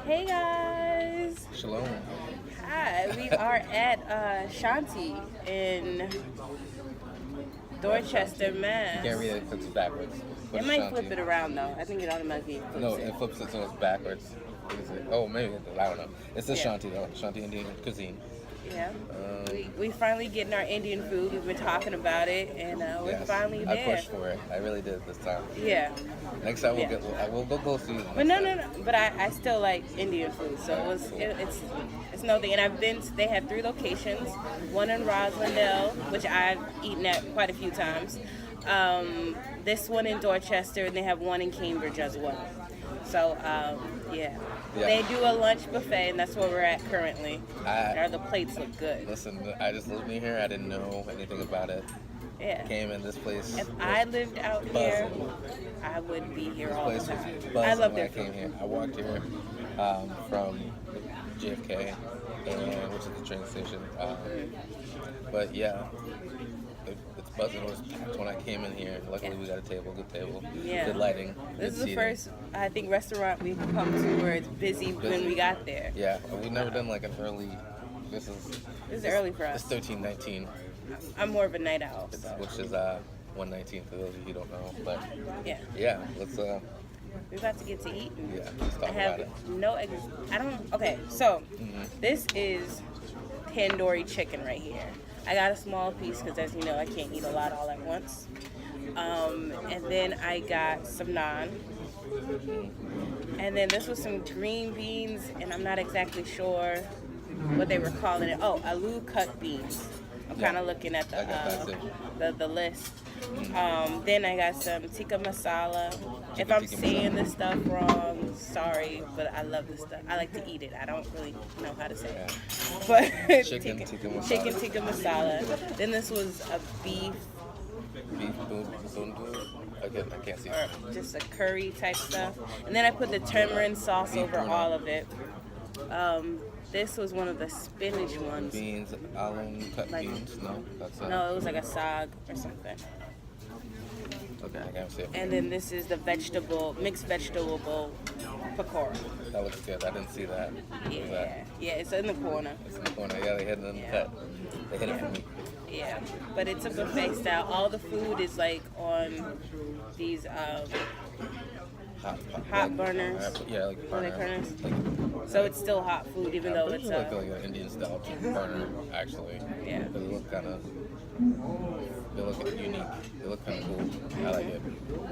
Hey guys! Shalom. Hi, we are at Shanti in Dorchester, Mass. Can't read it because it's backwards. What It is might flip Shanti? it around though. I think it automatically flips No, it. it flips it so it's backwards. What is it? Oh, maybe I don't know. It's a Yeah. Shanti though. Shanti Indian cuisine. Yeah. We finally getting our Indian food. We've been talking about it, and we're Yes, finally I there. pushed for it. I really did this time. Yeah. Next time Yeah. we'll go close to you. But no. But I still like Indian food, so it's no thing. And they have 3 locations. One in Roslindale, which I've eaten at quite a few times. This one in Dorchester, and they have one in Cambridge as well. So yeah. They do a lunch buffet, and that's where we're at currently. The plates look good. Listen, I just lived near here. I didn't know anything about it. Yeah. Came in this place. If I lived out here, buzzing. I would be here all This the place time. was I buzzing love when their I came food. here. I walked here from JFK, which is the train station. But yeah, it's buzzing. It was packed when I came in here. Luckily, we got a good table, Yeah. good lighting. This is good the seating. first, I think, restaurant we've come to where it's busy when we got there. Yeah, we've never done like an early. This is early for It's us. 13:19, I'm more of a night owl, so which is 1:19 for those of you who don't know. But yeah. yeah, let's We're about to get to eat. let's I talk have about it. I don't, okay, so Mm-hmm. this is tandoori chicken right here. I got a small piece because, as you know, I can't eat a lot all at once. And then I got some naan. And then this was some green beans, and I'm not exactly sure what they were calling it. Oh, aloo cut beans. I'm kind of looking at I got that the list. Then I got some tikka masala. If I'm Tikka saying masala. this stuff wrong, sorry, but I love this stuff. I like to eat it. I don't really know how to say it. But Chicken tikka masala. Chicken tikka masala. Then this was a beef Beef bundu. I can't see. or just a curry type stuff. And then I put the tamarind sauce Beef over tuna. all of it. This was one of the spinach ones. Beans, alum cut Like- beans. No, that's No, it was like a sag or something. Okay, I can't see it. And then this is the mixed vegetable pakora. That looks good. I didn't see that. What was that? Yeah, it's in the corner. It's in the corner. Yeah, they hid it in the Yeah. cut. They hid it from me. Yeah, but it's a buffet style. All the food is like on these hot burners. Yeah, like What are they burner. burners? So it's still hot food, even though it's like an Indian style burner, actually. Yeah. They look kind of. They look unique. They look kind of cool. I like it.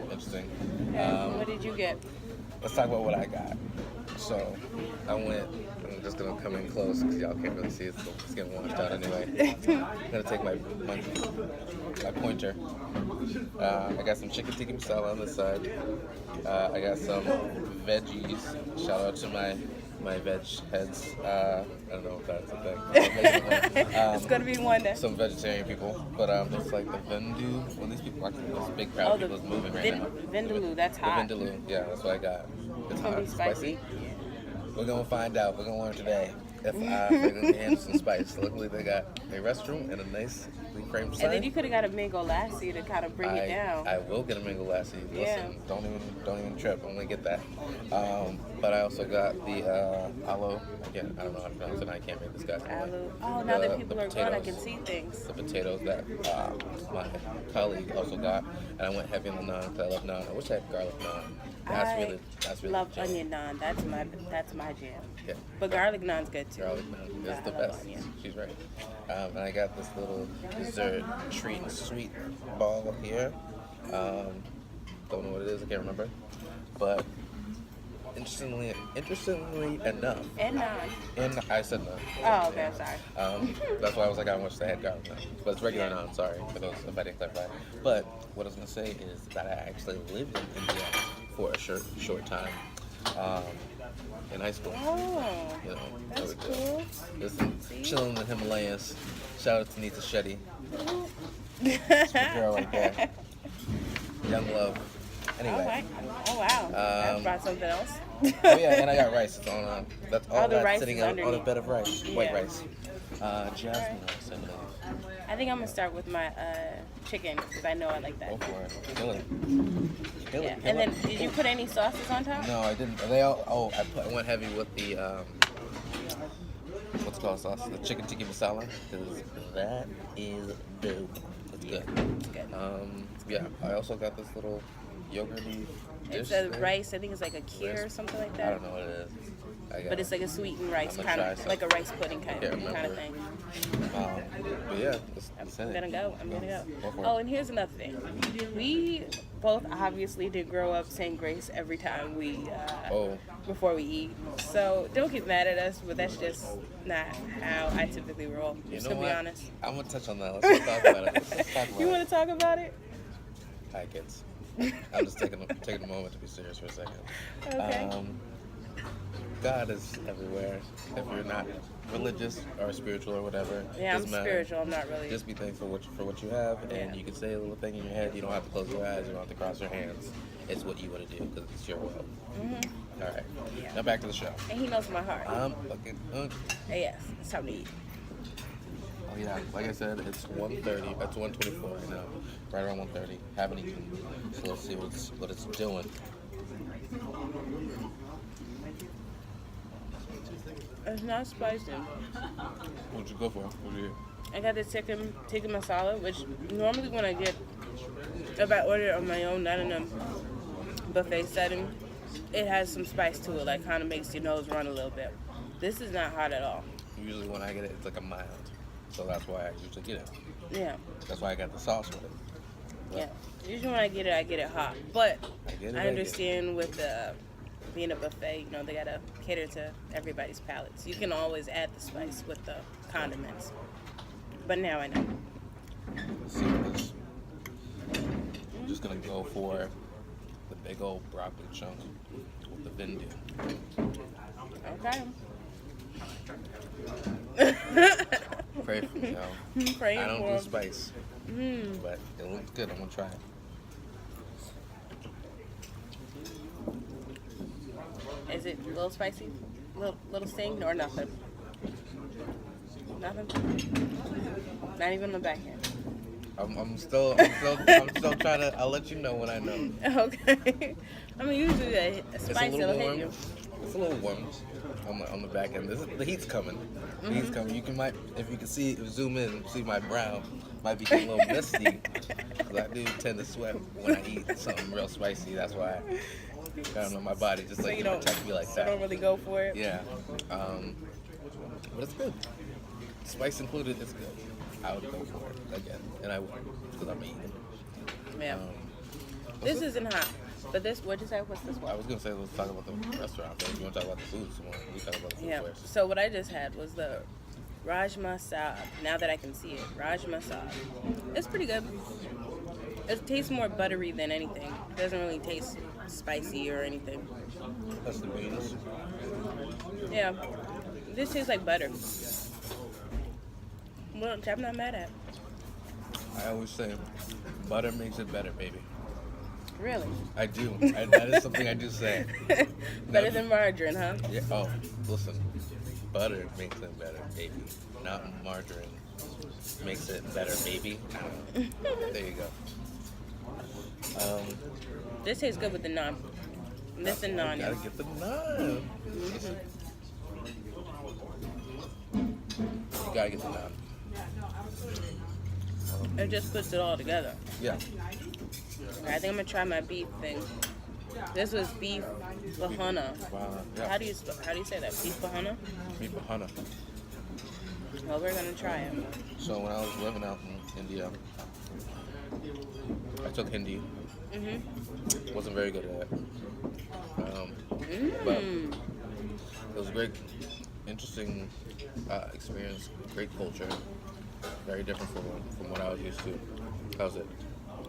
Interesting. What did you get? Let's talk about what I got. So, I'm just gonna come in close because y'all can't really see it. It's getting washed out anyway. I'm gonna take my pointer. I got some chicken tikka masala on this side. I got some veggies. Shout out to my veg heads. I don't know if that's a thing. It's gonna be one day. Some vegetarian people, but it's like the Vindu. When these people actually, this big crowd Oh, of the people is moving right now. vindaloo, that's hot. The Vindaloo, yeah, that's what I got. It's gonna hot, be spicy. We're gonna find out. We're gonna learn today if they can handle some spice. Luckily, they got a restroom and a nice framed sign. And then you could have got a mango lassi to kind of bring it down. I will get a mango lassi. Listen, don't even trip. I'm gonna get that. But I also got the aloe. Again, I don't know how to pronounce it. I can't read this guy's name. Aloe. Oh, now that people are gone, I can potatoes. see things. The potatoes that my colleague also got, and I went heavy on the naan because I love naan. I wish I had garlic naan. That's really love the jam. onion naan. That's my jam. Yeah. But garlic naan's good too. Garlic naan Yeah, is the I love best. onion. She's right. And I got this little dessert treat sweet ball here. Don't know what it is. I can't remember. But interestingly enough, And naan. and I said no. Oh, okay, I'm sorry. That's why I was like, I wish they had garlic naan. But it's regular naan, sorry, for those if I didn't clarify. But what I was going to say is that I actually lived in India for a short time in high school. Oh, You know, that's so cool. just chilling in the Himalayas. Shout out to Nita Shetty. That's my girl right there. Young love. Anyway. Oh, wow. I Um, brought something else. Oh yeah, and I got rice. It's on. That's all Oh, the that's rice sitting is on a underneath. bit of rice, white Yeah. rice. Jasmine rice, I believe. I think I'm gonna start with my chicken because I know I like that. Go for it. Kill it. Kill Yeah. it. And then, did you put any sauces on top? No, I didn't. They all. Oh, I went heavy with the what's it called sauce? The chicken tikka masala. Because that is dope. It's good. It's good. Yeah. I also got this little yogurty dish. It's a thing. rice. I think it's like a kheer or something like that. I don't know what it is. But it's like a sweetened rice, I'm gonna kind try of some. like a rice pudding kind of remember. thing. But yeah, let's I'm gonna go. I'm gonna go. Go for it. Oh, and here's another thing. We both obviously did grow up saying grace every time we before we eat. So don't get mad at us, but that's just not how I typically roll. Just to be honest. I'm gonna touch on that. Let's talk about it. Let's talk about You want to talk about it? Hi, kids. I'm just taking a moment to be serious for a second. Okay. God is everywhere. If you're not religious or spiritual or whatever, Yeah, I'm doesn't matter. spiritual. I'm not really. Just be thankful for what you have, and you can say a little thing in your head. You don't have to close your eyes. You don't have to cross your hands. It's what you want to do because it's your will. All right. Yeah. Now back to the show. And he knows my heart. I'm fucking hungry. Yes, it's time to eat. Oh yeah, like I said, it's 1:30. That's 1:24 right now. Right around 1:30. Haven't eaten. So let's see what it's doing. It's not spicy. What'd you go for? What'd you I got the tikka masala, which normally when I get, if I order it on my own, not in a buffet setting, it has some spice to it, like kind of makes your nose run a little bit. This is not hot at all. Usually when I get it, it's like a mild. So that's why I usually get it. Yeah. That's why I got the sauce with it. But Yeah. Usually when I get it hot. But I like understand with being a buffet, they gotta cater to everybody's palates. You can always add the spice with the condiments. But now I know. Let's see what this. I'm just gonna go for the big old broccoli chunk with the vindi. Okay. Pray for me, y'all. Praying I don't for do 'em. spice, but it looks good. I'm gonna try it. Is it a little spicy? Little sting or nothing? Nothing? Not even on the back end. I'm still trying to. I'll let you know when I know. Okay. I mean, usually a spice will hit you. It's a little warm on the back end. The heat's coming. The heat's coming. If you can see, zoom in, see my brow might be getting a little misty. Cause I do tend to sweat when I eat something real spicy. That's why I don't know, my body just like protect me like So that. don't really go for it. Yeah. But it's good. Spice included, it's good. I would go for it again, and I would because I'm eating. Yeah. This isn't hot, but this. What'd you say? What's this I one? was gonna say let's talk about the restaurant. But if you want to talk about the food some more, we talk about the food Yeah. first. So what I just had was the Rajma Saab. Now that I can see it, Rajma Saab. It's pretty good. It tastes more buttery than anything. It doesn't really taste spicy or anything. That's the beans. Yeah. This tastes like butter. Which I'm not mad at. I always say, butter makes it better, baby. Really? I do. That is something I do say. Better than margarine, huh? Yeah. Oh, listen. Butter makes it better, baby. Not margarine makes it better, baby. I don't know. There you go. This tastes good with the naan. This and naan. Gotta get the naan. You gotta get the naan. It just puts it all together. Yeah. I think I'm gonna try my beef thing. This was beef bahana. Wow. Yeah. How do you say that? Beef bahana? Beef bahana. Well, we're gonna try it. So when I was living out in India, I took Hindi. Wasn't very good at it. But it was a great, interesting experience. Great culture. Very different from what I was used to. How's it?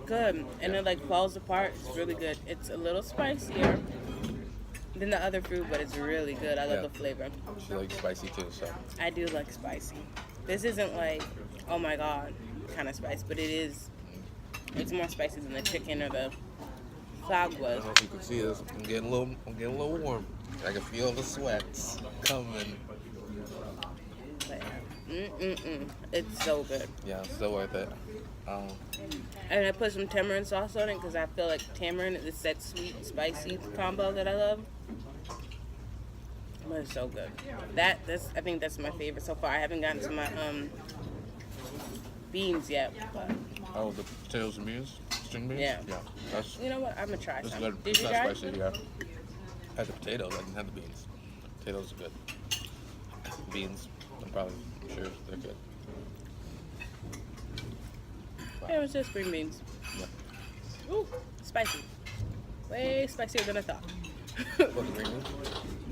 Good, and it like falls apart. It's really good. It's a little spicier than the other food, but it's really good. I love the flavor. She likes spicy too, so. I do like spicy. This isn't like, oh my god, kind of spice, but it is. It's more spicy than the chicken or the flag I was. don't know if you can see this. I'm getting a little warm. I can feel the sweats coming. But, It's so good. Yeah, still worth it. And I put some tamarind sauce on it because I feel like tamarind is that sweet, spicy combo that I love. But it's so good. I think that's my favorite so far. I haven't gotten to my beans yet. But Oh, the potatoes and beans? String beans? Yeah. Yeah. That's, you know what? I'm gonna try that's some. good. Did It's you not try? spicy, yeah. I had the potatoes, I didn't have the beans. Potatoes are good. Beans, I'm probably sure they're good. Yeah, it was just green beans. Yeah. Ooh, spicy. Way spicier than I thought. What, the green beans?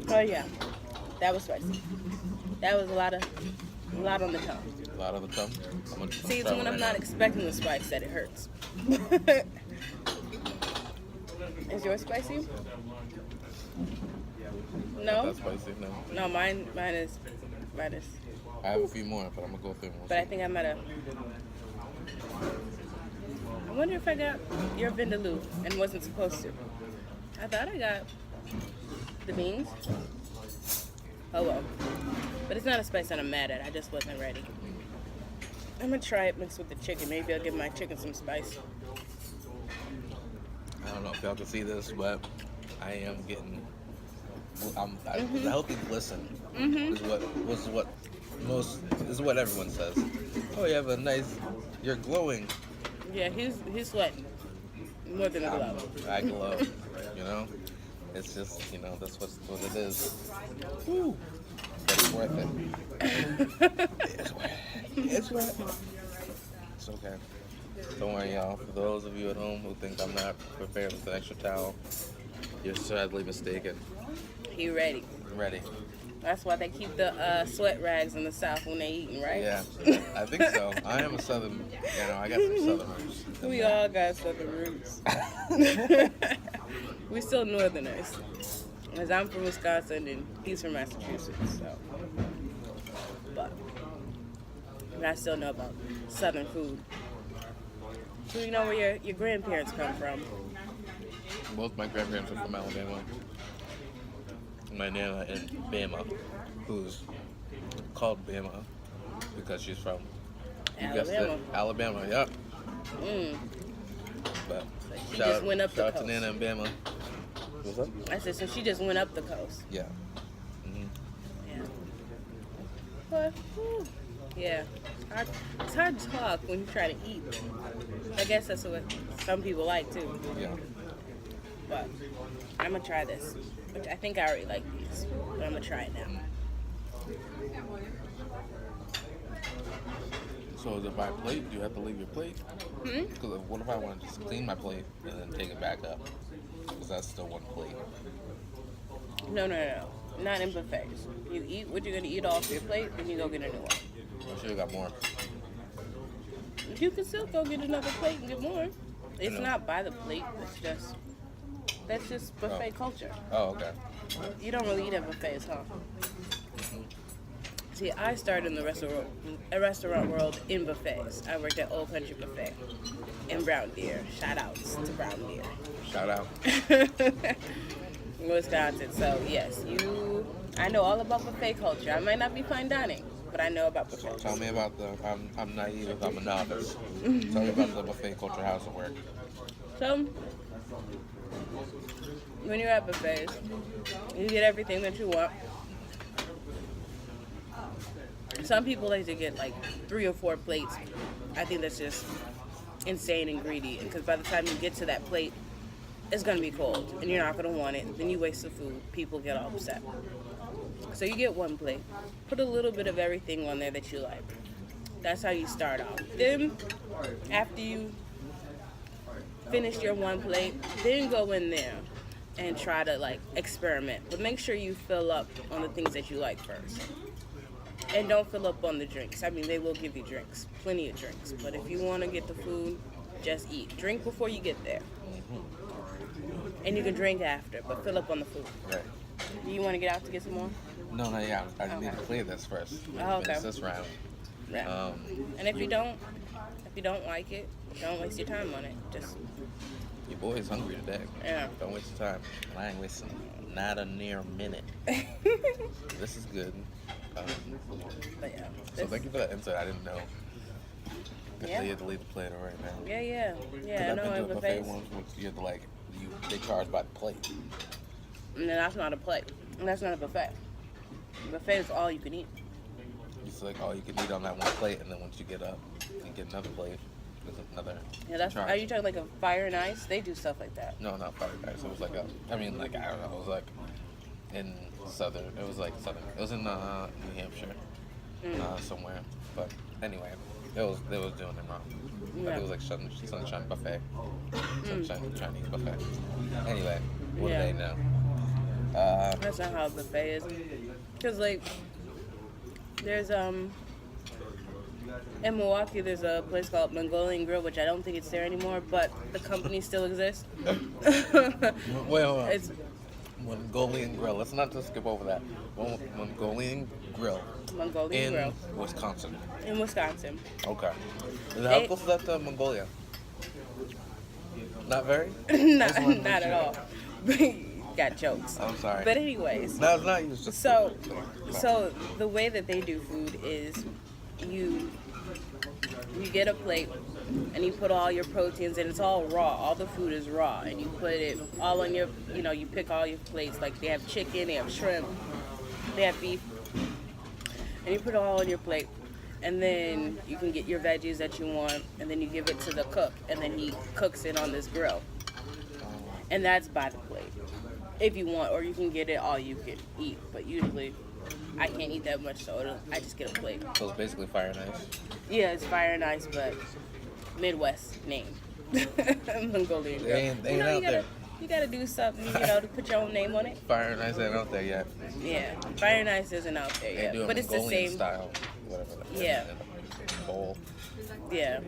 Oh yeah, that was spicy. That was a lot on the tongue. A lot of the tongue. See, it's when I'm not expecting the spice that it hurts. Is yours spicy? No. That's spicy, no. No, mine is. I have a few more, but I'm gonna go through them. But I think I might have. I wonder if I got your vindaloo and wasn't supposed to. I thought I got the beans. Oh well. But it's not a spice that I'm mad at. I just wasn't ready. I'm gonna try it mixed with the chicken. Maybe I'll give my chicken some spice. I don't know if y'all can see this, but I am getting. The healthy glisten is what everyone says. Oh, you have a nice. You're glowing. Yeah, he's sweating more than a glove. I glow. You know, it's just that's what it is. Woo. But it's worth it. It's worth it. It's okay. Don't worry, y'all. For those of you at home who think I'm not prepared with an extra towel, you're sadly mistaken. He ready. Ready. That's why they keep the sweat rags in the South when they eating, right? Yeah, I think so. I am a Southern. I got some Southern roots. We all got Southern roots. We still Northerners. Because I'm from Wisconsin and he's from Massachusetts, so. But I still know about Southern food. So you know where your grandparents come from? Both my grandparents are from Alabama. My nana in Bama, who's called Bama because she's from Alabama. Yep. But She just went up the shout out coast. to Nana in Bama. What's up? I said, so she just went up the coast. Yeah. Mm-hmm. Yeah. But, whew, yeah. It's hard to talk when you try to eat. I guess that's what some people like too. Yeah. But I'm gonna try this. Which I think I already like these. But I'm gonna try it now. So is it by plate? Do you have to leave your plate? Because what if I want to just clean my plate and then take it back up? Because that's still one plate. No. Not in buffets. You eat what you're gonna eat off your plate, then you go get a new one. I should have got more. You can still go get another plate and get more. It's No. not by the plate. That's just buffet culture. Oh, okay. You don't really eat at buffets, huh? See, I started in the restaurant world in buffets. I worked at Old Country Buffet in Brown Deer. Shout outs to Brown Deer. Shout out. In Wisconsin. So yes, I know all about buffet culture. I might not be fine dining, but I know about buffet. Tell me about I'm naive, I'm a novice. Tell me about the buffet culture, how's it work? So when you're at buffets, you get everything that you want. Some people like to get like 3 or 4 plates. I think that's just insane and greedy, because by the time you get to that plate, it's gonna be cold and you're not gonna want it. Then you waste the food. People get all upset. So you get 1 plate. Put a little bit of everything on there that you like. That's how you start off. Then after you finish your 1 plate, then go in there and try to like experiment. But make sure you fill up on the things that you like first. And don't fill up on the drinks. I mean, they will give you drinks, plenty of drinks. But if you want to get the food, just eat. Drink before you get there. And you can drink after, but fill up on the food. Right. Do you want to get out to get some more? No, yeah. I need to clear this first. Oh, okay. Finish this round. Yeah. And if you don't like it, don't waste your time on it. Just Your boy's hungry today. Yeah. Don't waste your time. I ain't wasting not a near minute. This is good. But yeah. So thank you for that insight. I didn't know that Yeah. you had to leave the plate right now. Yeah. I've No, been to a buffet buffets. once, which you have to they charge by the plate. And that's not a plate. That's not a buffet. A buffet is all you can eat. It's like all you can eat on that one plate, and then once you get up, you get another plate. There's another. Yeah, that's. charge. Are you talking like a fire and ice? They do stuff like that. No, not fried rice. It was like I don't know. It was like in southern. It was like southern. It was in New Hampshire, somewhere. But anyway, they was doing it wrong. Like it was like sunshine buffet, sunshine Chinese buffet. Anyway, what do they know? That's not how a buffet is. Cause like, there's in Milwaukee, there's a place called Mongolian Grill, which I don't think it's there anymore, but the company still exists. Wait, hold on. It's Mongolian Grill. Let's not just skip over that. Mongolian Grill. Mongolian Grill Wisconsin. in Wisconsin. Okay. How close is that to Mongolia? Not very? not at all. Got jokes. I'm sorry. But anyways. No, it's not. It's just So the way that they do food is you get a plate and you put all your proteins and it's all raw. All the food is raw and you put it all on your, you pick all your plates. Like they have chicken, they have shrimp, they have beef, and you put it all on your plate. And then you can get your veggies that you want, and then you give it to the cook, and then he cooks it on this grill. And that's by the plate, if you want, or you can get it all you can eat. But usually, I can't eat that much, so I just get a plate. So it's basically fire and ice. Yeah, it's fire and ice, but Midwest name. Mongolian grill. They ain't out there. You gotta do something, to put your own name on it. Fire and ice ain't out there yet. Yeah, fire and ice isn't out there They yet, do but it's the Mongolian same. style, whatever. Yeah. In a bowl. Yeah.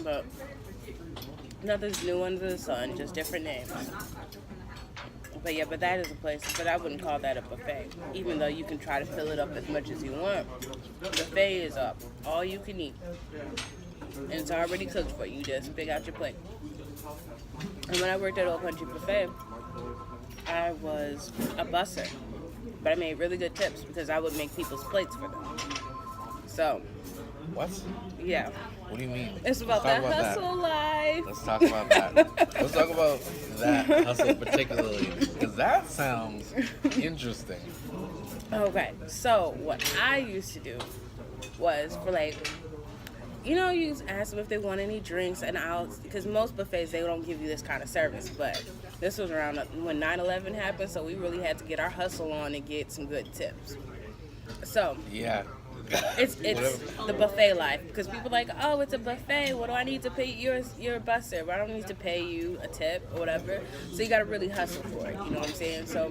But nothing's new under the sun, just different names. But that is a place, but I wouldn't call that a buffet. Even though you can try to fill it up as much as you want, buffet is up, all you can eat. And it's already cooked for you, just pick out your plate. And when I worked at Old Country Buffet, I was a busser. But I made really good tips because I would make people's plates for them. So, What? yeah. What do you mean? It's about that hustle life. Let's talk about that. Let's talk about that hustle particularly, because that sounds interesting. Okay, so what I used to do was for you ask them if they want any drinks, and because most buffets, they don't give you this kind of service, but this was around when 9/11 happened, so we really had to get our hustle on and get some good tips. So, Yeah. it's the buffet life, because people are like, oh, it's a buffet, what do I need to pay? You're a busser, but I don't need to pay you a tip or whatever, so you got to really hustle for it, you know what I'm saying? So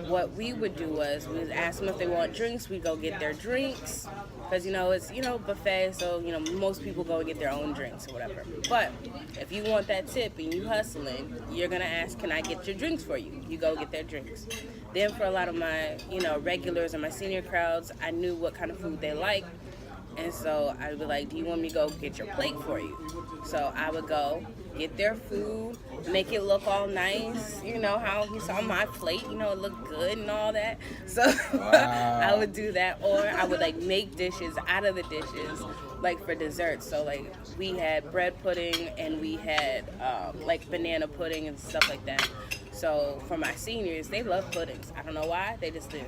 what we would do was we would ask them if they want drinks, we'd go get their drinks, because it's buffet, so most people go and get their own drinks or whatever. But if you want that tip and you hustling, you're gonna ask, can I get your drinks for you? You go get their drinks. Then for a lot of my regulars and my senior crowds, I knew what kind of food they like, and so I would be like, do you want me to go get your plate for you? So I would go get their food, make it look all nice, how he saw my plate, it looked good and all that. So Wow. I would do that, or I would make dishes out of the dishes, for dessert. So we had bread pudding and we had banana pudding and stuff like that. So for my seniors, they love puddings. I don't know why, they just do.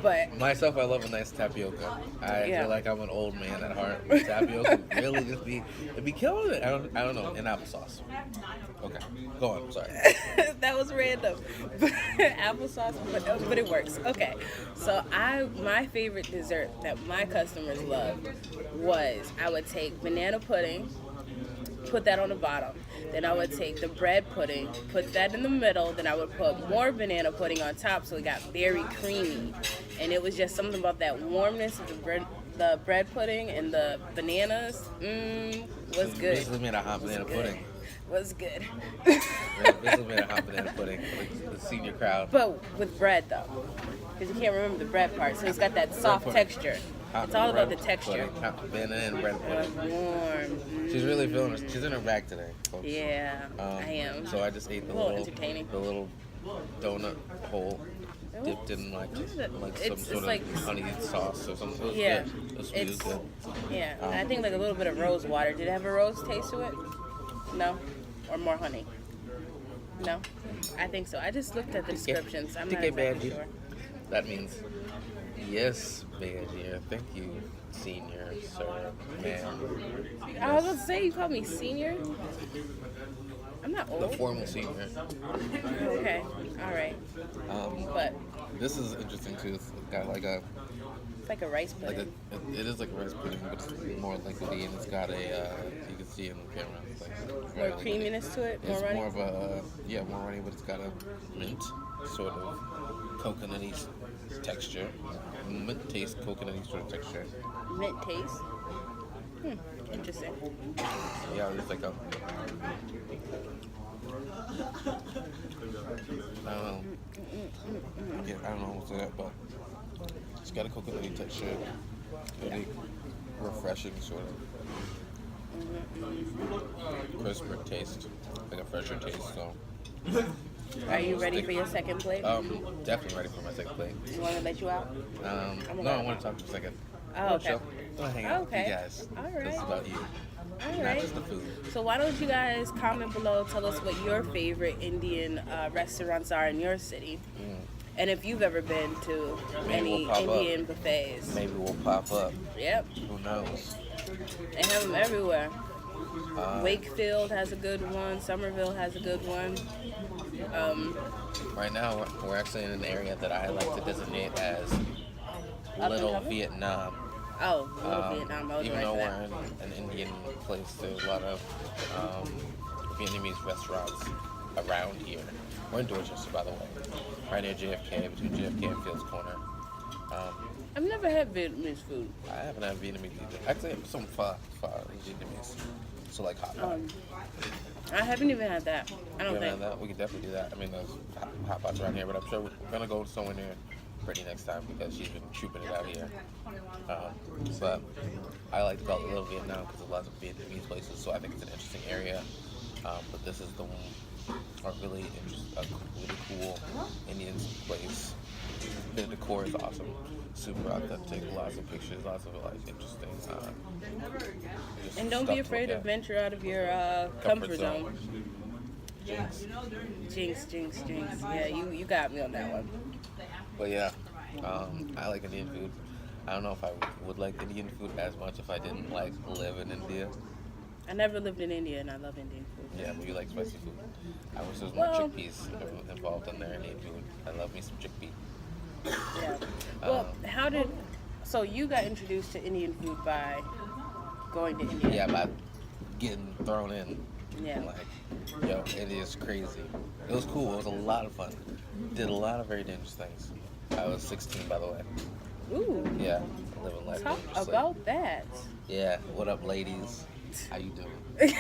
But Myself, I love a nice tapioca. I Yeah. feel like I'm an old man at heart. With tapioca really just it'd be killing it. I don't know, in applesauce. Okay, go on. Sorry. that was random. Applesauce, but it works. Okay, so my favorite dessert that my customers loved was I would take banana pudding, put that on the bottom. Then I would take the bread pudding, put that in the middle. Then I would put more banana pudding on top, so it got very creamy. And it was just something about that warmness of the bread pudding and the bananas. Was good. Basically made a hot banana pudding. Was good. Basically made a hot banana pudding for the senior crowd. But with bread though, because you can't remember the bread part, so it's got that soft pudding. texture. Hot It's all about the bread texture. pudding, hot banana and bread It was pudding. warm. She's really feeling it. She's in her bag today, folks. Yeah, I am. So I just ate the A little little entertaining. donut hole dipped in like some It's sort of like honey sauce or something. It was yeah, good. It was sweet. It was it's good. yeah. And I think like a little bit of rose water. Did it have a rose taste to it? No, or more honey? No, I think so. I just looked at the descriptions. I'm not exactly sure. That means yes, bad year. Thank you, senior, sir, ma'am. I was about to say you called me senior. I'm not The old. formal senior. Okay, all right. But This is interesting too. It's got like a it's like a rice pudding. it is like a rice pudding, but it's more liquidy, and it's got a you can see in the camera. It's like More creaminess to it. More It's runny. more of a more runny, but it's got a mint sort of coconutty texture, mint taste, coconutty sort of texture. Mint taste. Interesting. Yeah, it's like a I don't know. Yeah, I don't know what's that, but it's got a coconutty texture, really refreshing sort of crisper taste, like a fresher taste. So, Are you ready for your second plate? definitely ready for my second plate. You want to let you out? No, I want to talk for a second. Oh, okay. I want to hang out with Okay. you guys. All This is right. about you, All not right. just the food. So why don't you guys comment below, tell us what your favorite Indian restaurants are in your city, and if you've ever been to Maybe any we'll pop up. Indian buffets. Maybe we'll pop up. Yep, Who knows? they have them everywhere. Wakefield has a good one. Somerville has a good one. Right now, we're actually in an area that I like to designate as and Little coming? Vietnam. Oh, Little Vietnam. I was Even right though for we're that. in an Indian place, there's a lot of Vietnamese restaurants around here. We're in Dorchester, by the way, right near JFK, between JFK and Fields Corner. I've never had Vietnamese food. I haven't had Vietnamese either. Actually, I have some pho Vietnamese. So like hot pot. I haven't even had that. I don't We haven't think. had that. We could definitely do that. I mean, there's hot pots around here, but I'm sure we're gonna go somewhere near Brittany next time because she's been trooping it out here. But I like to call it Little Vietnam because there's lots of Vietnamese places, so I think it's an interesting area. But this is the one, a really cool Indian place. The decor is awesome, super authentic, lots of pictures, lots of like interesting. And don't be afraid to venture out of your comfort zone. Jinx. Yeah, you got me on that one. But yeah, I like Indian food. I don't know if I would like Indian food as much if I didn't like live in India. I never lived in India, and I love Indian food. Yeah, but you like spicy food. I wish there was more chickpeas involved in their Indian food. I love me some chickpea. Yeah. Well, so you got introduced to Indian food by going to India? Yeah, by getting thrown in. Yeah. Like, yo, India's crazy. It was cool. It was a lot of fun. Did a lot of very dangerous things. I was 16, by the way. Ooh. Yeah, living life Talk dangerously. about that. Yeah, what up, ladies? How you doing?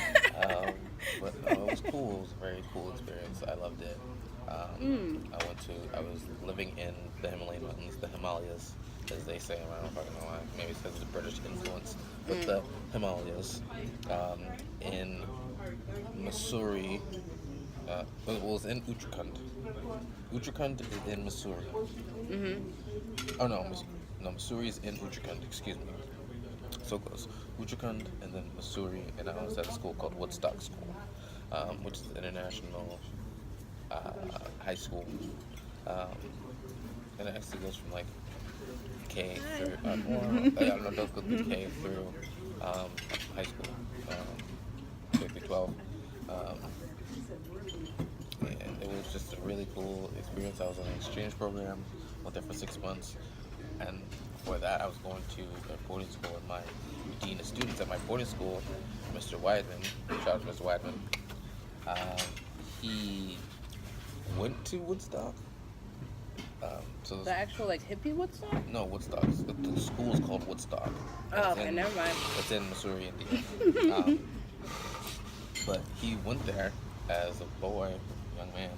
But it was cool. It was a very cool experience. I loved it. I was living in the Himalayan mountains, the Himalayas, as they say. I don't fucking know why. Maybe it's because of the British influence. But the Himalayas, in Missouri, it was in Uttarakhand. Uttarakhand is in Missouri. Oh no, Missouri is in Uttarakhand, excuse me. So close. Uttarakhand and then Missouri, and I was at a school called Woodstock School, which is an international high school. And it actually goes from like K through, I don't know, it does go through K through high school, K through 12. And it was just a really cool experience. I was on an exchange program, went there for 6 months, and before that I was going to a boarding school, and my dean of students at my boarding school, Mr. Weidman, shout out to Mr. Weidman, he went to Woodstock. So The actual like hippie Woodstock? no, Woodstock. The school is called Woodstock. Oh, okay, never mind. It's in Missouri, Indiana. But he went there as a boy, young man.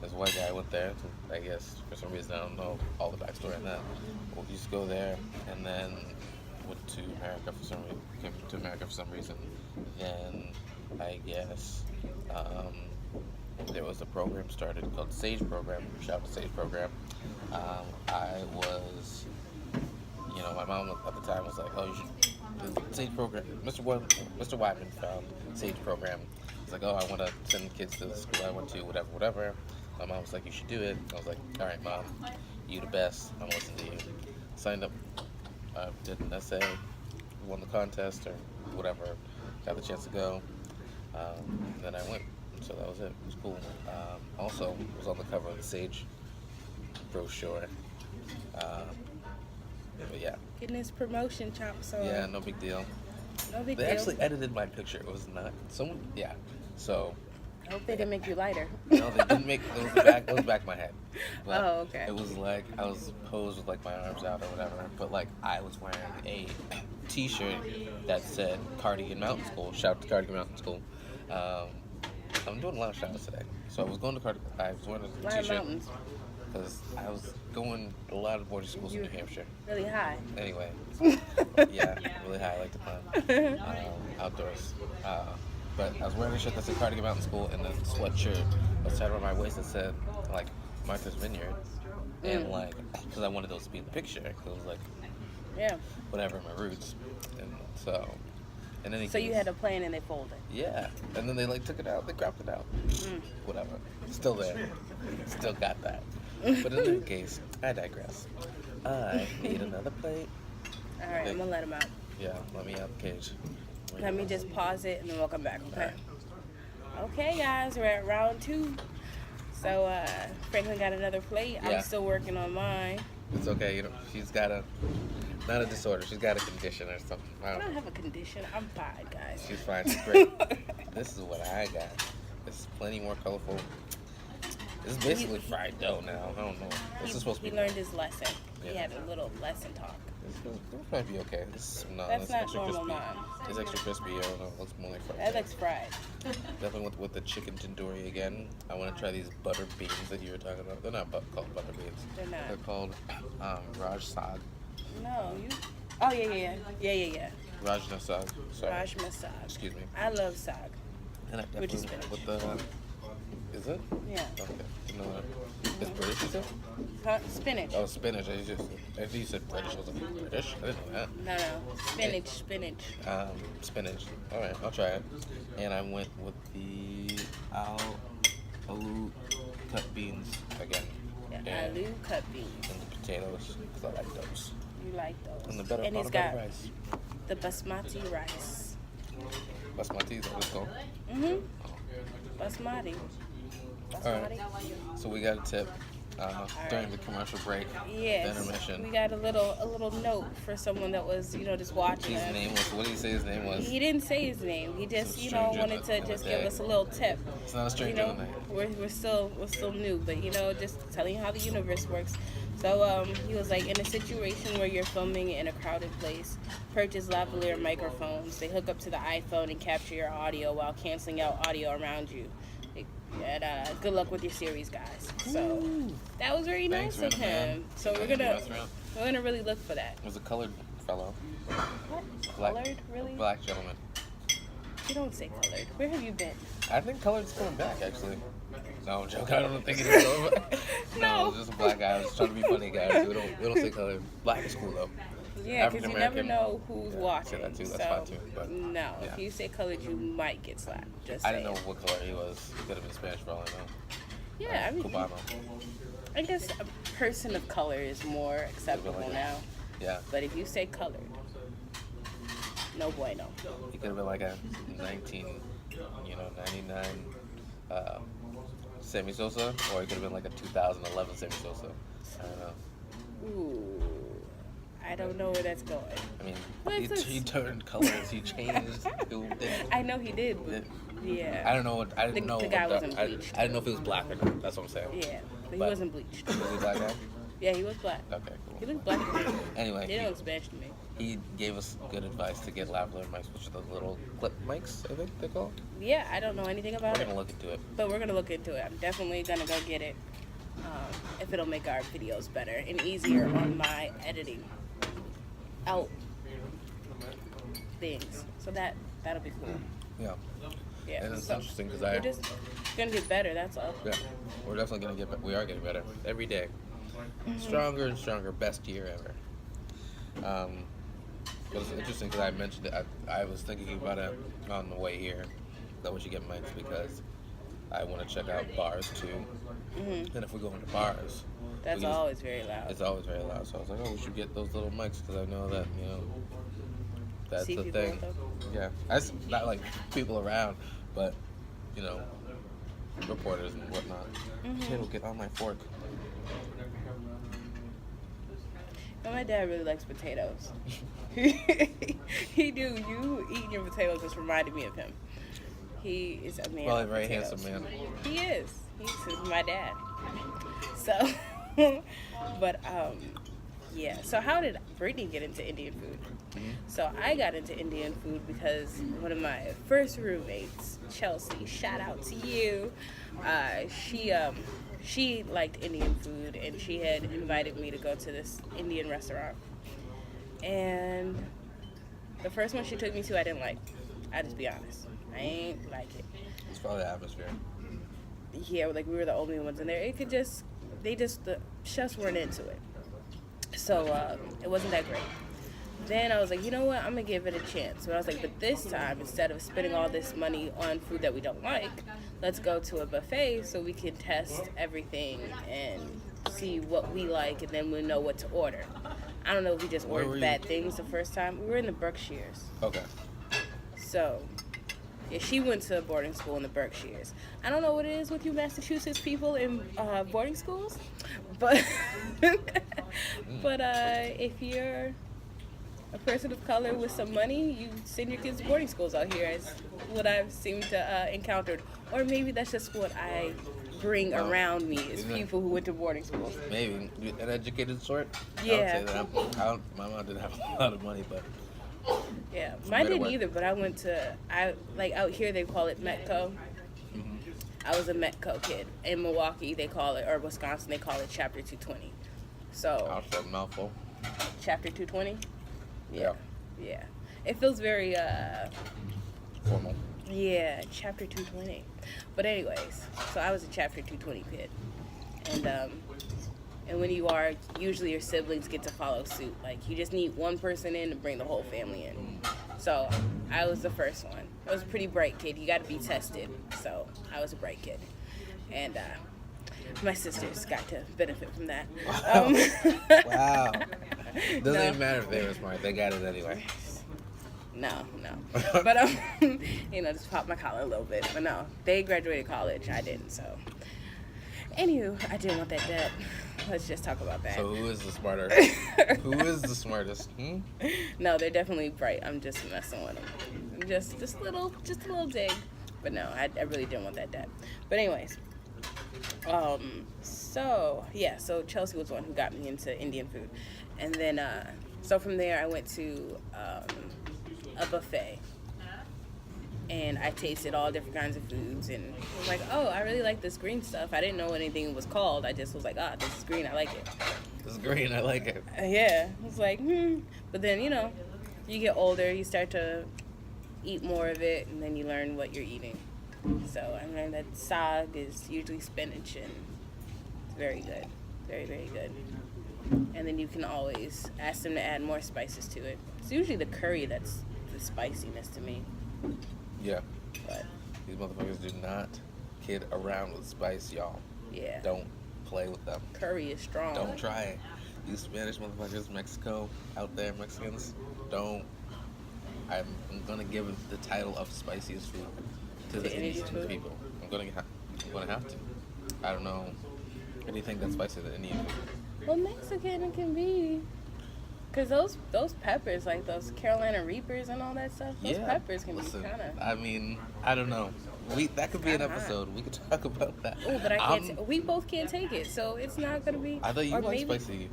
As a white guy, went there. I guess for some reason I don't know all the backstory on that. Well, he used to go there, and then went to America for some reason. Came to America for some reason. Then I guess there was a program started called Sage Program. Shout out to Sage Program. I was, my mom at the time was like, "Oh, you should the Sage Program." Mr. Wyman found Sage Program. He's like, "Oh, I want to send kids to the school I went to, whatever." My mom was like, "You should do it." I was like, "All right, Mom, you the best. I'm gonna listen to you." Signed up, did an essay, won the contest or whatever, got the chance to go. Then I went, so that was it. It was cool. Also, was on the cover of the Sage brochure. But yeah. Getting his promotion chops on. Yeah, no big deal. No big They deal. actually edited my picture. It was not someone. Yeah. So. I hope they didn't make you lighter. No, they didn't make. It was the back. It was the back of my head. But Oh, okay. It was like I was posed with like my arms out or whatever. But like I was wearing a T-shirt that said Cardigan Mountain School. Shout out to Cardigan Mountain School. I'm doing a lot of shout-outs today. So I was going to Cardigan. I was wearing a Lion T-shirt Mountains. because I was going a lot of boarding schools in New Hampshire. Really high. Anyway, yeah, really high. I like to climb outdoors. But I was wearing a shirt that said Cardigan Mountain School and a sweatshirt that was tied around my waist that said like Martha's Vineyard, and like because I wanted those to be in the picture because it was like Yeah. whatever my roots, and so. And then So you had a plan and they folded. Yeah, and then they like took it out, they cropped it out, whatever. Still there, still got that. But in any case, I digress. I need another plate. All right, I'm gonna let him out. Yeah, let me out the cage. Let me just pause it and then we'll come back, okay? Okay, guys, we're at round 2. So, Franklin got another plate. Yeah. I'm still working on mine. It's okay, she's got not a disorder, she's got a condition or something. I I don't don't know. have a condition. I'm fine, guys. She's fine, she's great. This is what I got. It's plenty more colorful. It's basically fried dough now. I don't know. This is supposed to be. He learned his lesson. He Yeah. had a little lesson talk. This might be okay. That's it's not extra normal crispy. mine. It's extra crispy. I don't know. It looks more like fried. That dough. looks fried. Definitely with the chicken tandoori again. I want to try these butter beans that you were talking about. They're not called butter beans. They're not. They're called Raj Sag. No, you. Oh, yeah. Rajna Sag. Sorry. Rajma sag. Excuse me. I love sag. And I Which is definitely spinach. with the. Is it? Yeah. Okay. You know what? It's British, you said? Huh? Spinach. Oh, spinach. I think you said British. I was like, British? I didn't know that. No. Spinach. Spinach. All right, I'll try it. And I went with the aloo cut beans again. Yeah, and, aloo cut beans. and the potatoes because I like those. You like those. And the better and part he's of got better rice. the basmati rice. Basmati is what it's called. Basmati. All right. So we got a tip during the commercial break. Yes. The intermission. We got a little note for someone that was, just watching His us. name was. What did he say his name was? He didn't say his name. He just, Some stranger wanted to in the just day. give us a little tip. It's not a stranger in the night. We're still new, but just telling you how the universe works. So he was like, in a situation where you're filming in a crowded place, purchase lavalier microphones. They hook up to the iPhone and capture your audio while canceling out audio around you. And good luck with your series, guys. So that was very Thanks, nice of random him. man. So we're gonna really look for that. It was a colored fellow. What? Black, Colored? Really? Black gentleman. You don't say colored. Where have you been? I think colored's coming back, actually. No, I'm joking. I don't think it is over. No, it's just a black guy. I was trying to be funny, guys. We don't say colored. Black is cool, though. Yeah, because you never African-American. know who's Yeah, watching. say that too. That's so, fine too, but, no, yeah. if you say colored, you might get slapped. Just I saying. didn't know what color he was. He could have been Spanish for all I know. Yeah, I mean, Cubano. I guess a person of color is more acceptable like now. Yeah. But if you say colored, no bueno. He could have been like a 99 Sammy Sosa, or he could have been like a 2011 Sammy Sosa. I don't know. Ooh, I don't know where that's going. I mean, What's he this? turned colors. He changed. I know he did. But yeah. I don't know what. I didn't know. The guy what wasn't I bleached. didn't know if he was black or not. That's what I'm saying. Yeah, but he But- wasn't bleached. Was he a black guy? Yeah, he was black. Okay, cool. He looked black to me. Anyway, He didn't look Spanish to me. he gave us good advice to get lavalier mics, which are the little clip mics, I think they're called. Yeah, I don't know anything about We're it. gonna look into it. But we're gonna look into it. I'm definitely gonna go get it if it'll make our videos better and easier on my editing out things. So that'll be cool. Yeah. Yeah. And it's So, interesting because we're just gonna get better. That's all. yeah, we're definitely gonna we are getting better every day, stronger and stronger. Best year ever. But it's interesting because I mentioned it. I was thinking about it on the way here that we should get mics because I want to check out bars too. And if we go into bars, That's always very loud. it's always very loud. So I was like, oh, we should get those little mics because I know that that's See the people thing. with them? Yeah, that's not like people around, but reporters and whatnot. Potato, get on my fork. But my dad really likes potatoes. He do. You eating your potatoes just reminded me of him. He is a man. Well, a of very potatoes. handsome man. He is. He's my dad. So, but yeah. So how did Brittany get into Indian food? So I got into Indian food because one of my first roommates, Chelsea, shout out to you. She liked Indian food and she had invited me to go to this Indian restaurant. And the first one she took me to, I didn't like. I'll just be honest. I ain't like it. It's probably the atmosphere. Yeah, like we were the only ones in there. The chefs weren't into it. So it wasn't that great. Then I was like, you know what, I'm going to give it a chance. But I was like, but this time, instead of spending all this money on food that we don't like, let's go to a buffet so we can test everything and see what we like, and then we'll know what to order. I don't know if we just ordered bad things the first time. We were in the Berkshires. Okay. So, yeah, she went to boarding school in the Berkshires. I don't know what it is with you Massachusetts people in boarding schools, but if you're a person of color with some money, you send your kids to boarding schools out here, is what I've seemed to encountered. Or maybe that's just what I bring around me, is people who went to boarding schools. Maybe an educated sort. Yeah. I would say that. My mom didn't have a lot of money, but yeah, mine didn't either. But I went to out here they call it Metco. I was a Metco kid. In Milwaukee they call it, or Wisconsin they call it Chapter 220. So. I'll say a mouthful. Chapter 220. Yeah. Yeah. It feels very Formal. Yeah, Chapter 220. But anyways, so I was a Chapter 220 kid. And when you are, usually your siblings get to follow suit. Like, you just need one person in to bring the whole family in. So I was the first one. I was a pretty bright kid. You got to be tested. So I was a bright kid. And my sisters got to benefit from that. Wow. Doesn't even matter if they were smart. They got it anyway. No. But, just pop my collar a little bit. But no, they graduated college. I didn't, so. Anywho, I didn't want that debt. Let's just talk about that. So who is the smarter? Who is the smartest? No, they're definitely bright. I'm just messing with them. Just a little dig. But no, I really didn't want that debt. But anyways, so Chelsea was the one who got me into Indian food. And then, so from there I went to a buffet. And I tasted all different kinds of foods and was like, oh, I really like this green stuff. I didn't know what anything was called. I just was like, this is green. I like it. This is green. I like it. Yeah. I was like, But then, you get older, you start to eat more of it, and then you learn what you're eating. So I learned that sag is usually spinach, and it's very good. Very, very good. And then you can always ask them to add more spices to it. It's usually the curry that's the spiciness to me. Yeah. But these motherfuckers do not kid around with spice, y'all. Yeah. Don't play with them. Curry is strong. Don't try it. You Spanish motherfuckers, Mexico, out there, Mexicans, don't. I'm gonna give the title of spiciest food to the Indian people. I'm gonna have to. I don't know anything that's spicier than Indian food. Well, Mexican it can be. Because those peppers, like those Carolina Reapers and all that stuff, those peppers can be kind of... I mean, I don't know. That could be an episode. We could talk about that. Oh, but I can't... we both can't take it, so it's not going to be... I thought you liked spicy.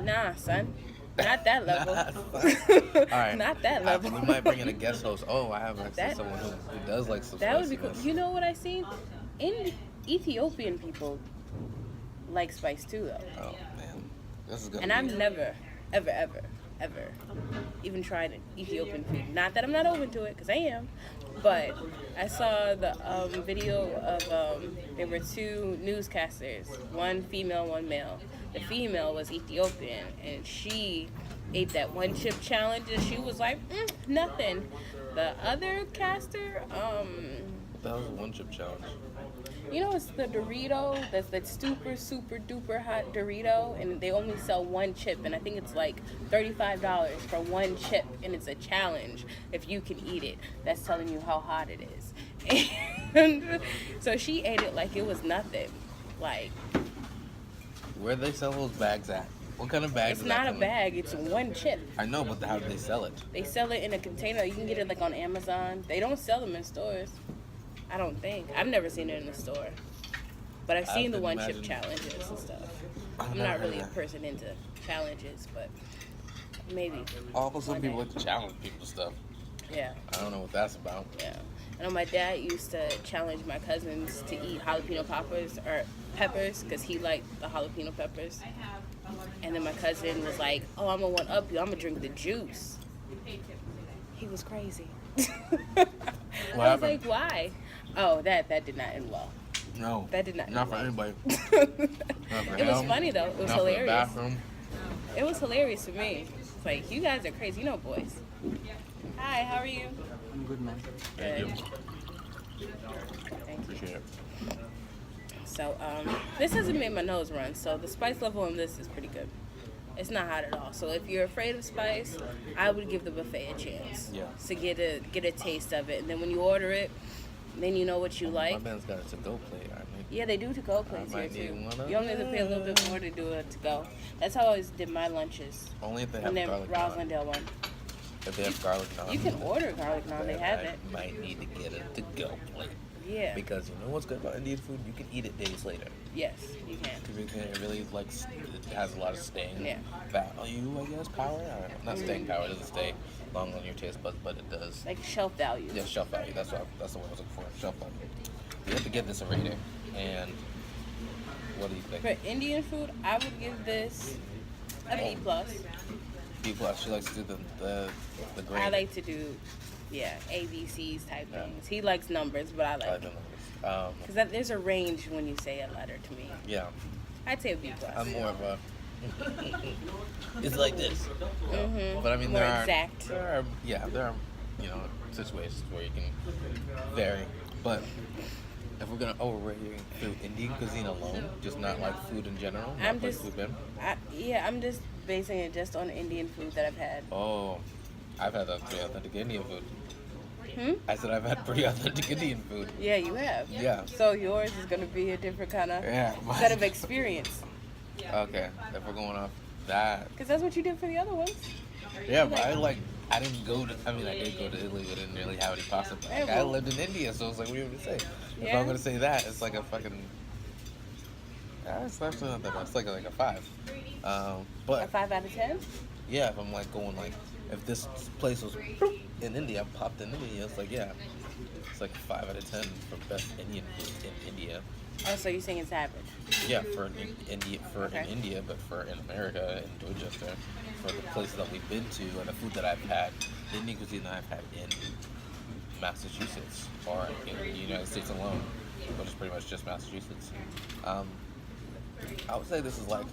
Nah, son. Not that level. All right. Not that level. We might bring in a guest host. Oh, I have actually someone who does like some That would be cool. You know what I seen? Ethiopian people like spice too, though. Oh, man. This is good. And I've never, ever ever even tried Ethiopian food. Not that I'm not open to it, because I am. But I saw the video of, there were two newscasters, one female, one male. The female was Ethiopian, and she ate that one chip challenge, and she was like, nothing. The other caster, That was a one chip challenge. you know, it's the Dorito, that's that super, super duper hot Dorito, and they only sell one chip, and I think it's like $35 for one chip, and it's a challenge if you can eat it. That's telling you how hot it is. And so she ate it like it was nothing. Like, Where do they sell those bags at? What kind of bags? it's not a bag, it's one chip. I know, but how do they sell it? They sell it in a container. You can get it like on Amazon. They don't sell them in stores. I don't think. I've never seen it in the store. But I've seen the one chip challenges and stuff. I'm not really a person into challenges, but maybe. Also, some people like to challenge people stuff. Yeah. I don't know what that's about. Yeah. I know my dad used to challenge my cousins to eat jalapeno peppers because he liked the jalapeno peppers. And then my cousin was like, "Oh, I'm gonna one up you. I'm gonna drink the juice." He was crazy. I was like, "Why?" Oh, that did not end well. No. That did not. Not for anybody. It was funny though. It was hilarious. Bathroom. It was hilarious to me. It's like, you guys are crazy. You know, boys. Hi, how are you? I'm good, man. Thank you. Thank you. Appreciate it. So, this hasn't made my nose run, so the spice level on this is pretty good. It's not hot at all. So if you're afraid of spice, I would give the buffet a chance. Yeah. To get a taste of it. And then when you order it, then you know what you like. My man's got a to-go plate. Yeah, they do to-go plates here might too. need one of You only have to pay a little bit more to do it to-go. That's how I always did my lunches. Only if they have And then garlic Roslindale one. naan. If they have garlic naan. You can order garlic naan. They have it. I might need to get a to-go plate. Yeah. Because you know what's good about Indian food? You can eat it days later. Yes, you can. Because it really it has a lot of staying value, I guess, power. I don't know. Not staying power. It doesn't stay long on your taste buds, but it does. Like shelf value. Yeah, shelf value. That's the word I was looking for. Shelf value. You have to give this a rating. And what do you think? For Indian food, I would give this a B+. B+. She likes to do the grade. I like to do, ABCs type things. He likes numbers, but I I like like the numbers. because there's a range when you say a letter to me. Yeah. I'd say a B+. I'm more of a. It's like this. Mm-hmm. But I mean, More there exact. are situations where you can vary. But if we're gonna overrate through Indian cuisine alone, just not like food in general, not places we've been. I'm just basing it just on Indian food that I've had. Oh, I've had pretty authentic Indian food. I said I've had pretty authentic Indian food. Yeah, you have. Yeah. So yours is gonna be a different kind of set of experience. Okay, if we're going off that. Because that's what you did for the other ones. Yeah, but I didn't go to, I did go to Italy, but didn't really have any pasta. Like, I lived in India, so it's like, what do you want me to say? If I'm going to say that, it's like a fucking, it's actually not that bad. It's like a 5. But A 5 out of 10? yeah, if I'm like going like, if this place was in India, popped in India, it's like, yeah, it's like 5 out of 10 for best Indian food in India. Oh, so you're saying it's average? Yeah, for in India, but for in America, in Dorchester, for the places that we've been to and the food that I've had, the Indian cuisine that I've had in Massachusetts or in the United States alone, which is pretty much just Massachusetts. I would say this is like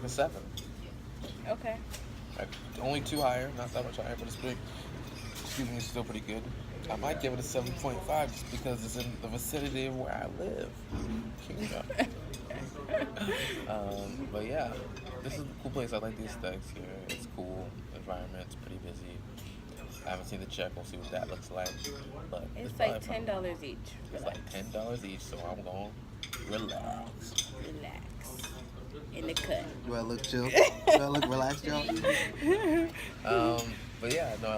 a 7. Okay. Like, only 2 higher, not that much higher, but it's pretty. Excuse me, it's still pretty good. I might give it a 7.5 just because it's in the vicinity of where I live. But yeah, this is a cool place. I like the aesthetics here. It's cool. The environment, it's pretty busy. I haven't seen the check. We'll see what that looks like. But It's like $10 each. It's like $10 each, so I'm going to relax. Relax. In the cut. Do I look chill? Do I look relaxed, y'all? But yeah, no,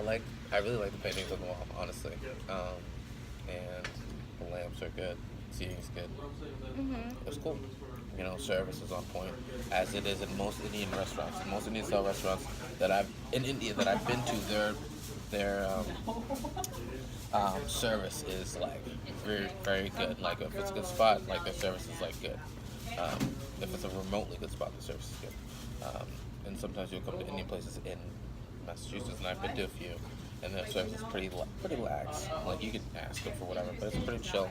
I really like the paintings on the wall, honestly. And the lamps are good. Seating's good. It's cool. You know, service is on point, as it is in most Indian restaurants. In most Indian style restaurants in India that I've been to, their service is like very, very good. Like if it's a good spot, like their service is like good. If it's a remotely good spot, the service is good. and sometimes you'll come to Indian places in Massachusetts, and I've been to a few, and their service is pretty lax. Like, you can ask them for whatever, but it's pretty chill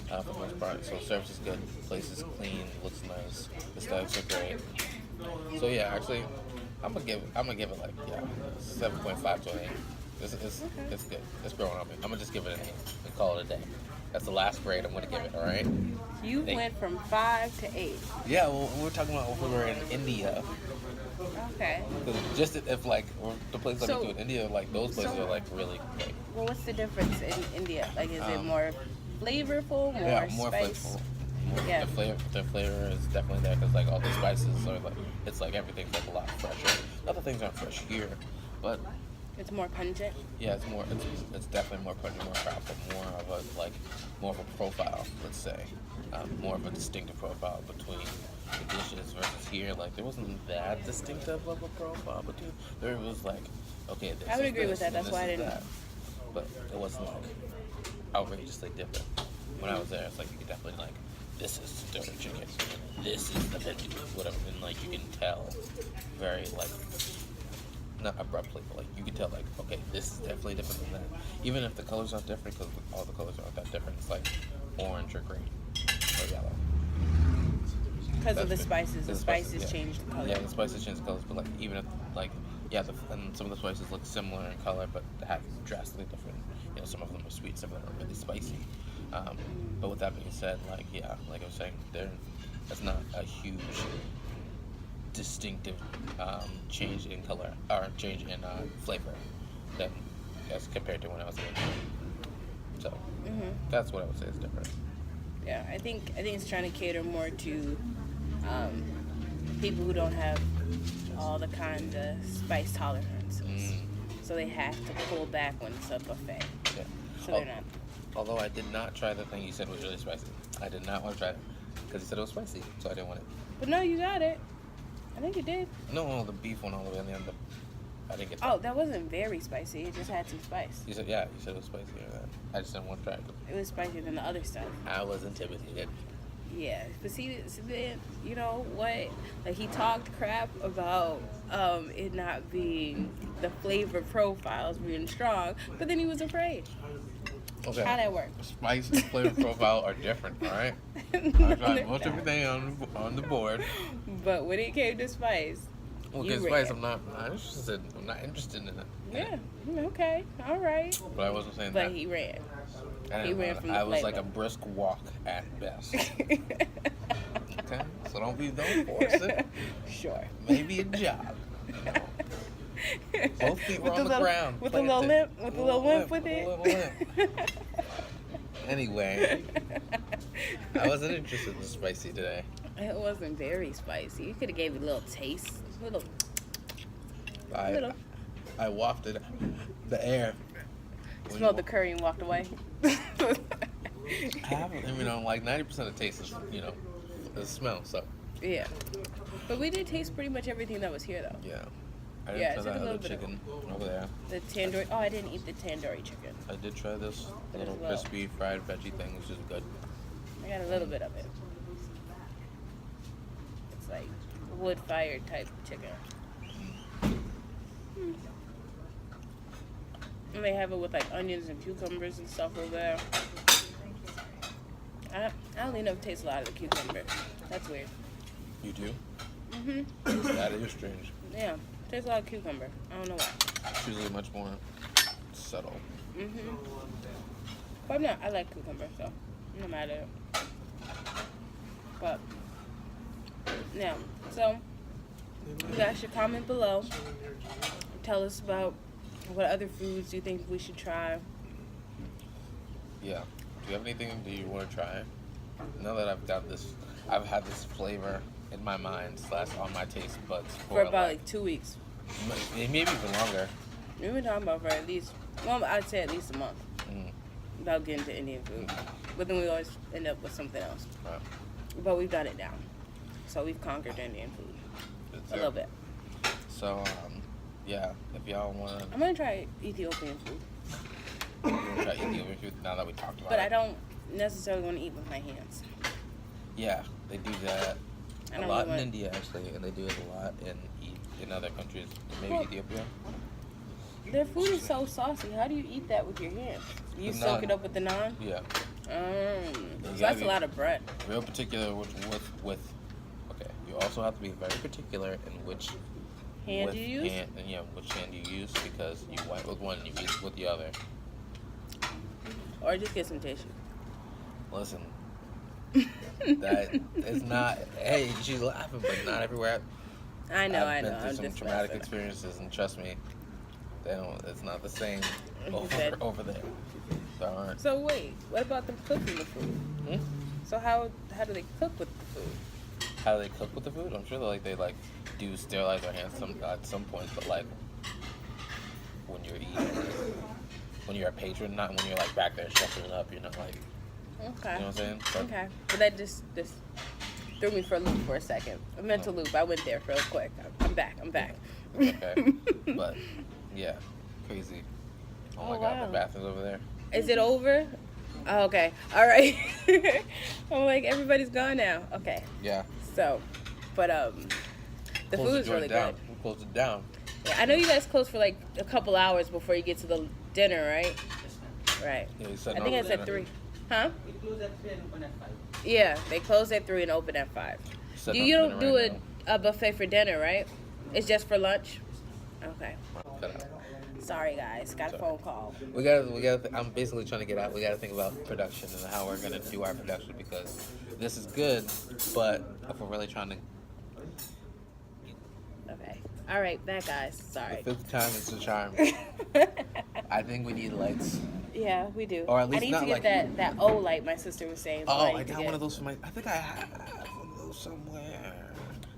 for the most part. So service is good, place is clean, looks nice, the aesthetics are great. So yeah, actually, I'm gonna give it like 7.5 to an 8. It's good. It's growing on me. I'm gonna just give it an 8 and call it a day. That's the last grade I'm gonna give it. All right. You 8. went from 5 to 8. Yeah, well, we're talking about when we were in India. Okay. Just if like the places So- like we do in India, like those places are like really like Well, what's the difference in India? Like, is it more flavorful, more more spice? flavorful. Yeah. The flavor is definitely there because like all the spices are like it's like everything's like a lot fresher. Other things aren't fresh here, but It's more pungent. yeah, it's definitely more pungent, more powerful, more of a profile. Let's say more of a distinctive profile between the dishes versus here. Like there wasn't that distinctive of a profile between. There was like okay, this I would is agree with this, that. and That's this why I is didn't. that. But it wasn't like outrageously different. When I was there, it's like you could definitely like this is dirty chicken, this is the veggie, whatever, and like you can tell very like not abruptly, but like you can tell like okay, this is definitely different than that. Even if the colors aren't different, because all the colors aren't that different. It's like orange or green or yellow. Because of the That's good. spices. The spices yeah. change the color. Yeah, the spices change the colors, but like even if like and some of the spices look similar in color, but have drastically different. You know, some of them are sweet, some of them are really spicy. But with that being said, like like I was saying, that's not a huge distinctive change in color or change in flavor than as compared to when I was in India. So that's what I would say is different. Yeah, I think it's trying to cater more to people who don't have all the kind of spice tolerances. So they have to pull back when it's a buffet. Yeah. So they're not. Although I did not try the thing you said was really spicy. I did not want to try it because you said it was spicy, so I didn't want it. But no, you got it. I think you did. No, the beef one all the way on the end. I didn't get that. Oh, that wasn't very spicy. It just had some spice. You said it was spicy. I just didn't want to try it. It was spicier than the other stuff. I was intimidated. Yeah, but see, then you know what? Like he talked crap about it not being the flavor profiles being strong, but then he was afraid. Okay. How that work? Spice and flavor profile are different, all right? I tried most everything on the board. But when it came to spice, Well, you because ran. spice, I'm not interested. I'm not interested in it. Yeah. Okay. All right. But I wasn't saying But that. he ran. I he didn't ran run. from the I was like flavor. a brisk walk at best. Okay, so don't force it. Sure. Maybe a jog. Both feet were on the ground. With a little planted. limp. With a little limp with a it. little limp. Anyway, I wasn't interested in spicy today. It wasn't very spicy. You could have gave it a little taste. Little. I wafted the air. Smelled the curry and walked away. I haven't, like 90% of taste is, the smell. So Yeah. But we did taste pretty much everything that was here, though. yeah, I Yeah, didn't it try took a that little other bit of- chicken over there. The tandoori. Oh, I didn't eat the tandoori chicken. I did try this But little it's well. crispy fried veggie thing, which is good. I got a little bit of it. It's like wood-fired type chicken. And they have it with like onions and cucumbers and stuff over there. I only never taste a lot of the cucumber. That's weird. You do? Mhm. That is strange. Yeah, tastes a lot of cucumber. I don't know why. It's usually much more subtle. Mhm. But no, I like cucumber, so no matter. But yeah, so you guys should comment below. Tell us about what other foods you think we should try. Yeah. Do you have anything that you want to try? Now that I've had this flavor in my mind / on my taste buds For about like 2 weeks. maybe even longer. We've been talking about for at least, well, I'd say at least a month Mm. about getting to Indian food. But then we always end up with something else. Right. But we've got it down. So we've conquered Indian food That's a it. little bit. So, yeah, if y'all want to I'm going to try Ethiopian food. try Ethiopian food now that we talked about But it. I don't necessarily want to eat with my hands. Yeah, they do that I a don't lot really in want- India, actually, and they do it a lot in in other countries, maybe Well, Ethiopia. Their food is so saucy. How do you eat that with your hands? You The soak naan. it up with the naan? Yeah. So gotta that's a be lot of bread. Real particular with. Okay, you also have to be very particular in which Hand you use? which hand you use, because you wipe with one and you eat with the other. Or just get some tissue. Listen, that is not. Hey, she's laughing, but not everywhere. I know. I've been through I'm some just traumatic messing. experiences, and trust me, they don't. It's not the same You said- over there. There aren't. So wait, what about them cooking the food? Hmm? So how do they cook with the food? How do they cook with the food? I'm sure they do sterilize their hands at some point, but like when you're eating, when you're a patron, not when you're like back there shuffling up, you're not like, Okay. you know what I'm saying? But Okay. But that just threw me for a loop for a second. A mental loop. I went there real quick. I'm back. Okay. But yeah, crazy. Oh my Oh, God, wow. the bathroom's over there. Is it over? Oh, okay. All right. I'm like, everybody's gone now. Okay. Yeah. So, but the Close food is joint really down. good. We closed it down. Yeah, I know you guys close for like a couple hours before you get to the dinner, right? Right. Yeah, we said I no think to it's at dinner. 3. Huh? We close at 3 and open at 5. Yeah, they close at 3 and open at 5. Said Do no you to don't dinner do right a buffet for dinner, right? It's just for lunch? Okay. now. Cut out. Sorry, guys. Got a Sorry. phone call. We gotta. I'm basically trying to get out. We gotta think about production and how we're gonna do our production, because this is good, but if we're really trying to, Okay. All right, back, guys. Sorry. the fifth time is the charm. I think we need lights. Yeah, we do. Or at least I need not to get like- that O light my sister was saying. Oh, need I to got get. one of those for my. I think I have one of those somewhere.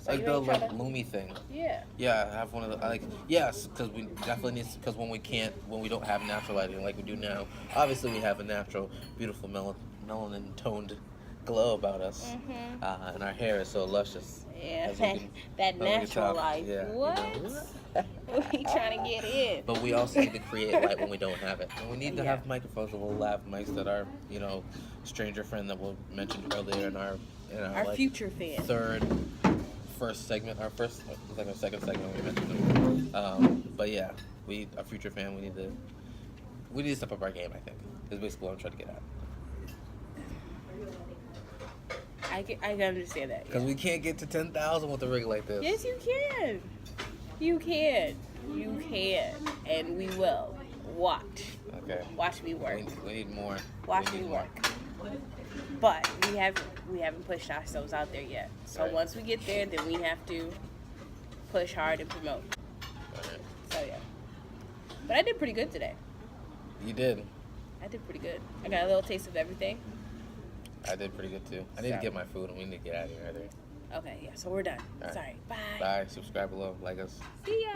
So Like you the ain't tryna- Loomy thing. Yeah. Yeah, I have one of the yes, because we definitely need, because when we don't have natural lighting like we do now, obviously we have a natural, beautiful melanin toned glow about us, and our hair is so luscious. Yeah, as we can- that as we can natural tell. life. Yeah, you What? know. What are you trying to get in? But we also need to create light when we don't have it, and we need to Yeah. have microphones, that will lav mics that are, stranger friend that we mentioned earlier in our Our like, future fan. first segment, our second segment we mentioned them. But yeah, our future fan, we need to step up our game, I think, is basically what I'm trying to get at. I can understand that. Because we can't get to 10,000 with a rig like this. Yes, you can. You can. You can. And we will. Watch. Okay. Watch me work. We need more. Watch We me need more. work. But we haven't pushed ourselves out there yet. So Right. once we get there, then we have to push hard and promote. Alright. So yeah. But I did pretty good today. You did. I did pretty good. I got a little taste of everything. I did pretty good too. I need to So- get my food, and we need to get out of here. Okay, yeah. So we're done. All right. Sorry. Bye. Bye. Subscribe below. Like us. See ya.